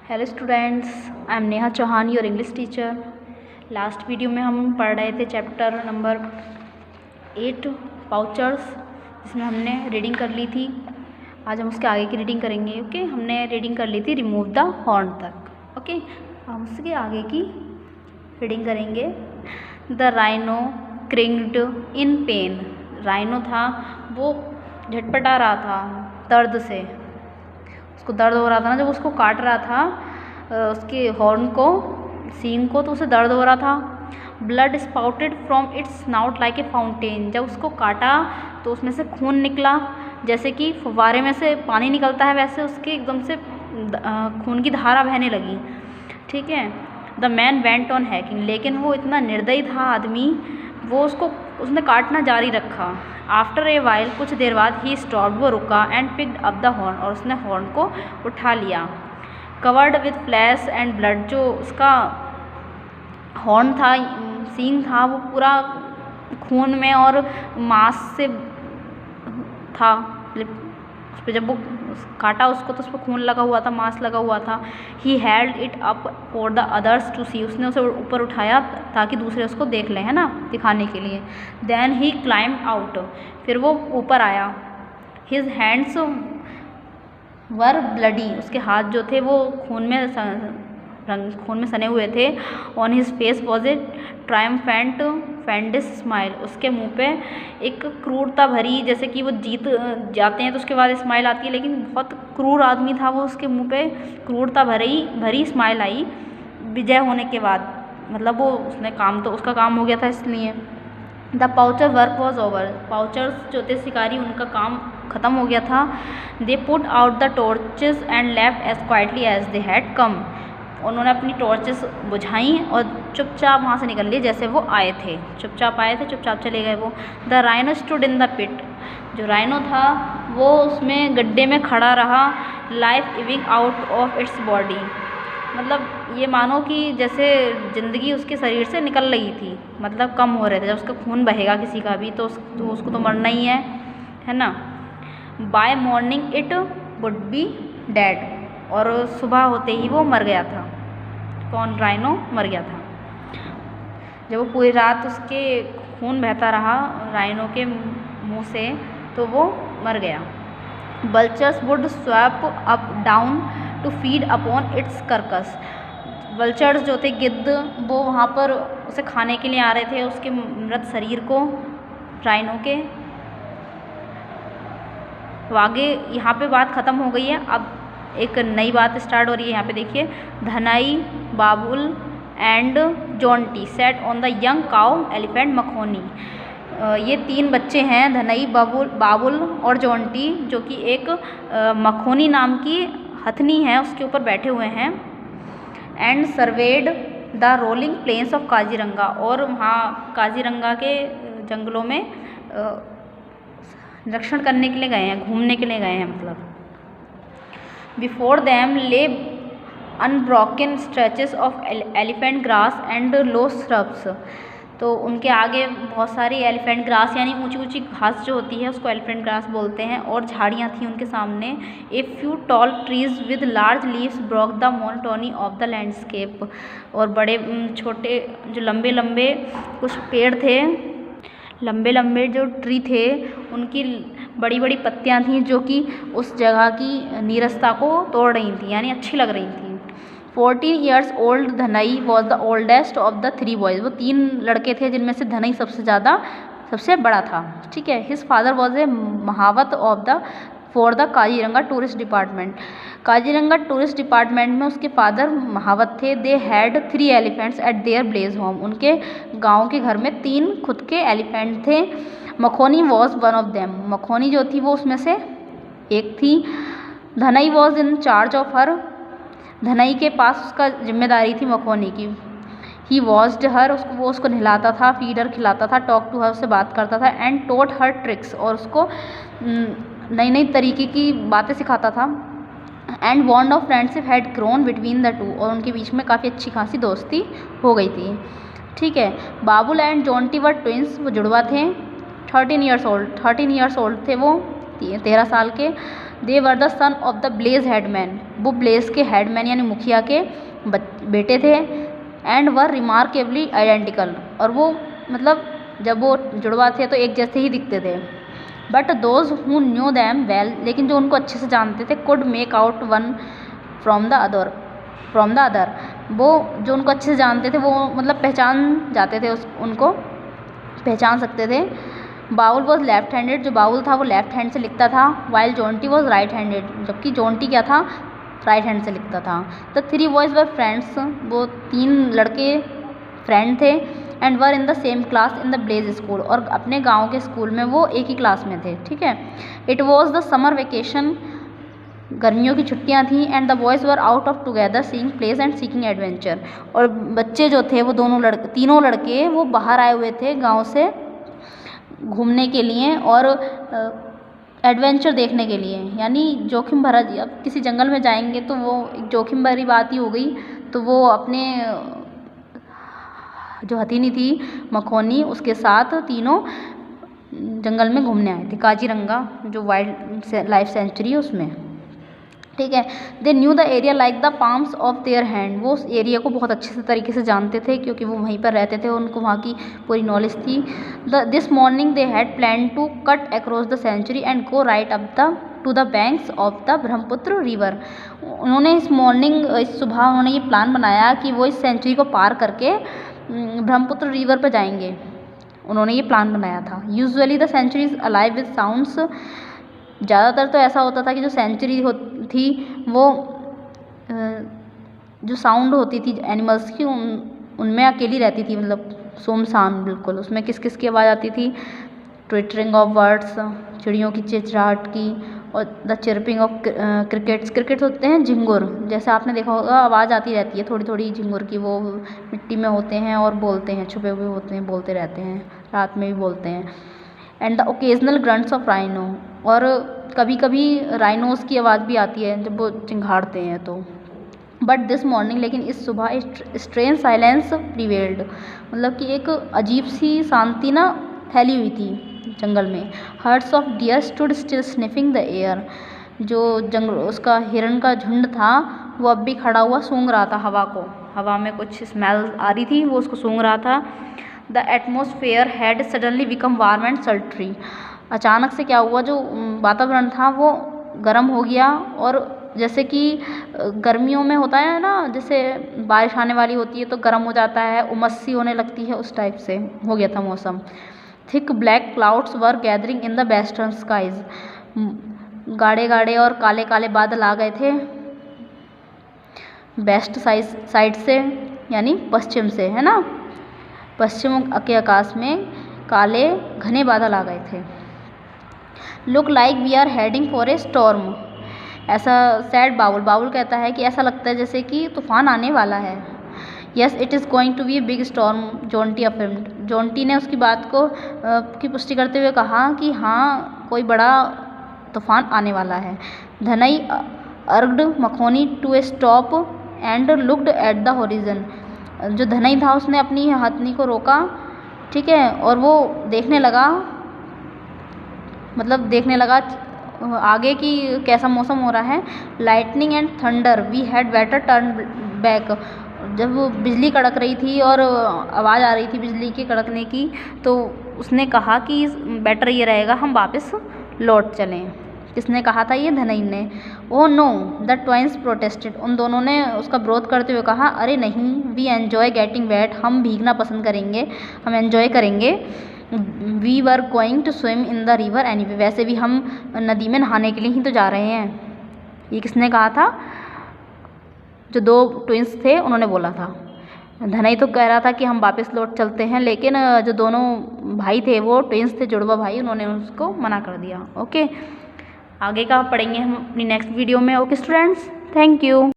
Hello students, I am Neha Chauhan, your English teacher. Last video में हम पढ़ रहे थे चैप्टर नंबर 8 पाउचर्स, जिसमें हमने रीडिंग कर ली थी। आज हम उसके आगे की रीडिंग करेंगे। ओके, हमने रीडिंग कर ली थी रिमूव द हॉर्न तक। ओके, हम उसके आगे की रीडिंग करेंगे। The rhino cringed in pain. Rhino था वो झटपटा रहा था दर्द से, उसको दर्द हो रहा था ना, जब उसको काट रहा था उसके हॉर्न को, सींग को, तो उसे दर्द हो रहा था। Blood spouted from its snout like a fountain. जब उसको काटा तो उसमें से खून निकला, जैसे कि फव्वारे में से पानी निकलता है, वैसे उसके एकदम से खून की धारा बहने लगी। ठीक है। The man went on hacking. लेकिन वो इतना निर्दयी था आदमी, वो उसने काटना जारी रखा। आफ्टर ए वाइल, कुछ देर बाद, ही स्टॉप्ड, वो रुका, and picked up the horn, और उसने हॉर्न को उठा लिया। Covered with flash and blood. जो उसका हॉर्न था, सींग था, वो पूरा खून में और मांस से था। उस पर जब वो काटा उसको, तो उस पर खून लगा हुआ था, मांस लगा हुआ था। He held it up for the others to see. उसने उसे ऊपर उठाया ताकि दूसरे उसको देख लें, है ना, दिखाने के लिए। Then he climb out. फिर वो ऊपर आया। His hands were bloody. उसके हाथ जो थे वो खून में सने हुए थे। On his face was a triumphant fiendish smile. उसके मुंह पे एक क्रूरता भरी, जैसे कि वो जीत जाते हैं तो उसके बाद स्माइल आती है, लेकिन बहुत क्रूर आदमी था वो, उसके मुंह पे क्रूरता भरी स्माइल आई विजय होने के बाद। मतलब वो उसका काम हो गया था, इसलिए। The poacher work was over. Poachers जो थे शिकारी, उनका काम ख़त्म हो गया था। They put out the torches and left as quietly as they had come. उन्होंने अपनी टॉर्चेस बुझाई और चुपचाप वहाँ से निकल लिए जैसे वो आए थे। चुपचाप आए थे, चुपचाप चले गए वो। The rhino stood in the pit. जो राइनो था वो उसमें गड्ढे में खड़ा रहा। Life ebbing out of its body. मतलब ये मानो कि जैसे ज़िंदगी उसके शरीर से निकल रही थी, मतलब कम हो रहे थे। जब उसका खून बहेगा किसी का भी तो उसको तो मरना ही है ना। By morning it would be dead. और सुबह होते ही वो मर गया था। कौन? राइनो मर गया था। जब वो पूरी रात उसके खून बहता रहा राइनो के मुंह से, तो वो मर गया। Vultures would swoop up down to feed upon its carcass. Vultures जो थे, गिद्ध, वो वहाँ पर उसे खाने के लिए आ रहे थे, उसके मृत शरीर को, राइनो के। तो आगे यहाँ पे बात ख़त्म हो गई है, अब एक नई बात स्टार्ट हो रही है। यहाँ पे देखिए, Dhanai, Babul and Jonty sat on the young cow elephant Makhoni. ये 3 बच्चे हैं, धनई, बाबुल और जॉन्टी, जो कि एक मखोनी नाम की हथनी है, उसके ऊपर बैठे हुए हैं। And surveyed the rolling plains of Kaziranga. और वहाँ काजीरंगा के जंगलों में निरीक्षण करने के लिए गए हैं, घूमने के लिए गए हैं मतलब। बिफोर दैम ले unbroken stretches of elephant grass and low shrubs. तो उनके आगे बहुत सारी एलिफेंट ग्रास, यानी ऊंची ऊंची घास जो होती है उसको एलिफेंट ग्रास बोलते हैं, और झाड़ियाँ थी उनके सामने। A few tall trees with large leaves broke the monotony of the landscape. और बड़े छोटे जो लंबे लंबे कुछ पेड़ थे, लंबे लंबे जो ट्री थे, उनकी बड़ी बड़ी पत्तियां थीं, जो कि उस जगह की नीरसता को तोड़ रही थी, यानी अच्छी लग रही थी। 14 years old Dhanai was the oldest of the 3 boys. वो 3 लड़के थे जिनमें से धनई सबसे बड़ा था। ठीक है। His father was a mahout for the Kaziranga tourist department. Kaziranga tourist department में उसके फादर महावत थे। They had 3 elephants at their village home. उनके गांव के घर में 3 खुद के एलिफेंट थे। Makhoni was one of them. Makhoni जो थी वो उसमें से एक थी। Dhanai was in charge of her. Dhanai के पास उसका जिम्मेदारी थी मखोनी की। ही वॉज्ड हर। वो उसको नहलाता था, फीडर खिलाता था, टॉक टू हर, उससे बात करता था। And taught her tricks. और उसको नई नई तरीके की बातें सिखाता था। And bond of friendship had grown between the two. और उनके बीच में काफ़ी अच्छी खासी दोस्ती हो गई थी। ठीक है। बाबुल एंड जॉन्टी वर ट्विंस। वो जुड़वा थे। 13 years old थे वो, 13 साल के। They were the son of the village headman, वो ब्लेज के हेडमैन यानी मुखिया के बेटे थे। एंड वर रिमार्केबली आइडेंटिकल, और वो मतलब जब वो जुड़वा थे तो एक जैसे ही दिखते थे। But those who knew them well, लेकिन जो उनको अच्छे से जानते थे, could make out one from the other, वो जो उनको अच्छे से जानते थे वो मतलब पहचान जाते थे, उनको पहचान सकते थे। बाउल वॉज लेफ्ट हैंडेड, जो बाउल था वो लेफ्ट हैंड से लिखता था, while Jonty was right handed, जबकि जोंटी क्या था, राइट हैंड से लिखता था। द 3 बॉयज़ वर फ्रेंड्स, वो 3 लड़के फ्रेंड थे। And were in the same class in the Blaze school, और अपने गांव के स्कूल में वो एक ही क्लास में थे, ठीक है। It was the summer vacation, गर्मियों की छुट्टियां थी। And the boys were out of together seeing place and seeking adventure, और बच्चे जो थे वो तीनों लड़के वो बाहर आए हुए थे गाँव से घूमने के लिए और एडवेंचर देखने के लिए, यानी जोखिम भरा। अब किसी जंगल में जाएंगे तो वो एक जोखिम भरी बात ही हो गई, तो वो अपने जो हथीनी थी मखोनी, उसके साथ तीनों जंगल में घूमने आए थे, काजीरंगा जो वाइल्ड लाइफ सेंचुरी है उसमें, ठीक है। They knew the area like the palms of their hand, वो उस एरिया को बहुत अच्छे से तरीके से जानते थे क्योंकि वो वहीं पर रहते थे, उनको वहाँ की पूरी नॉलेज थी। This morning they had plan to cut across the century and go right up to the banks of the Brahmaputra river. उन्होंने इस सुबह उन्होंने ये प्लान बनाया कि वो इस सेंचुरी को पार करके ब्रह्मपुत्र रिवर पर जाएंगे, उन्होंने ये प्लान बनाया था। Usually the century is alive with sounds, ज़्यादातर तो ऐसा होता था कि जो सेंचुरी थी वो जो साउंड होती थी एनिमल्स की उनमें अकेली रहती थी, मतलब सुनसान बिल्कुल, उसमें किस किस की आवाज़ आती थी, ट्विटरिंग ऑफ बर्ड्स, चिड़ियों की चिचराहट की, और द चिरपिंग ऑफ क्रिकेट्स होते हैं झिंगुर, जैसे आपने देखा होगा आवाज़ आती रहती है थोड़ी थोड़ी झिंगुर की, वो मिट्टी में होते हैं और बोलते हैं, छुपे हुए होते हैं, बोलते रहते हैं, रात में भी बोलते हैं। And the occasional grunts of rhino, और कभी कभी राइनोस की आवाज़ भी आती है जब वो चिंघाड़ते हैं तो। बट दिस मॉर्निंग, लेकिन इस सुबह स्ट्रेंज साइलेंस प्रिवेल्ड, मतलब कि एक अजीब सी शांति ना फैली हुई थी जंगल में। Hertz of dear stood still sniffing the air, जो जंगल उसका हिरन का झुंड था वो अब भी खड़ा हुआ सूंघ रहा था हवा को, हवा में कुछ स्मेल आ रही थी, वो उसको सूंघ रहा था। The atmosphere had suddenly become warm and सल्ट्री, अचानक से क्या हुआ, जो वातावरण था वो गर्म हो गया, और जैसे कि गर्मियों में होता है ना, जैसे बारिश आने वाली होती है तो गर्म हो जाता है, उमस सी होने लगती है, उस टाइप से हो गया था मौसम। Thick black clouds were gathering in the western skies, गाढ़े गाढ़े और काले काले बादल आ गए थे वेस्ट साइड से, यानी पश्चिम से, है ना, पश्चिम के आकाश में काले घने बादल आ गए थे। Look like we are heading for a storm, ऐसा सैड बाउल कहता है कि ऐसा लगता है जैसे कि तूफान आने वाला है। Yes it is going to be a big storm, Jonty affirmed, Jonty ने उसकी बात को की पुष्टि करते हुए कहा कि हाँ कोई बड़ा तूफान आने वाला है। Dhanai urged Makhoni to a stop and looked at the horizon, जो धनई था उसने अपनी हथनी को रोका, ठीक है, और वो देखने लगा, मतलब देखने लगा आगे की कैसा मौसम हो रहा है। Lightning and thunder we had better turn back, जब वो बिजली कड़क रही थी और आवाज़ आ रही थी बिजली के कड़कने की, तो उसने कहा कि बेटर ये रहेगा हम वापस लौट चलें। किसने कहा था? ये धनई ने। Oh no the twins protested, उन दोनों ने उसका विरोध करते हुए कहा, अरे नहीं, वी एन्जॉय गेटिंग वेट, हम भीगना पसंद करेंगे, हम एन्जॉय करेंगे। We were going to swim in the river anyway, वैसे भी हम नदी में नहाने के लिए ही तो जा रहे हैं। ये किसने कहा था? जो दो ट्विंस थे उन्होंने बोला था। धनई तो कह रहा था कि हम वापस लौट चलते हैं, लेकिन जो दोनों भाई थे वो ट्विंस थे, जुड़वा भाई, उन्होंने उसको मना कर दिया। ओके, आगे का पढ़ेंगे हम अपनी नेक्स्ट वीडियो में। Okay students, thank you.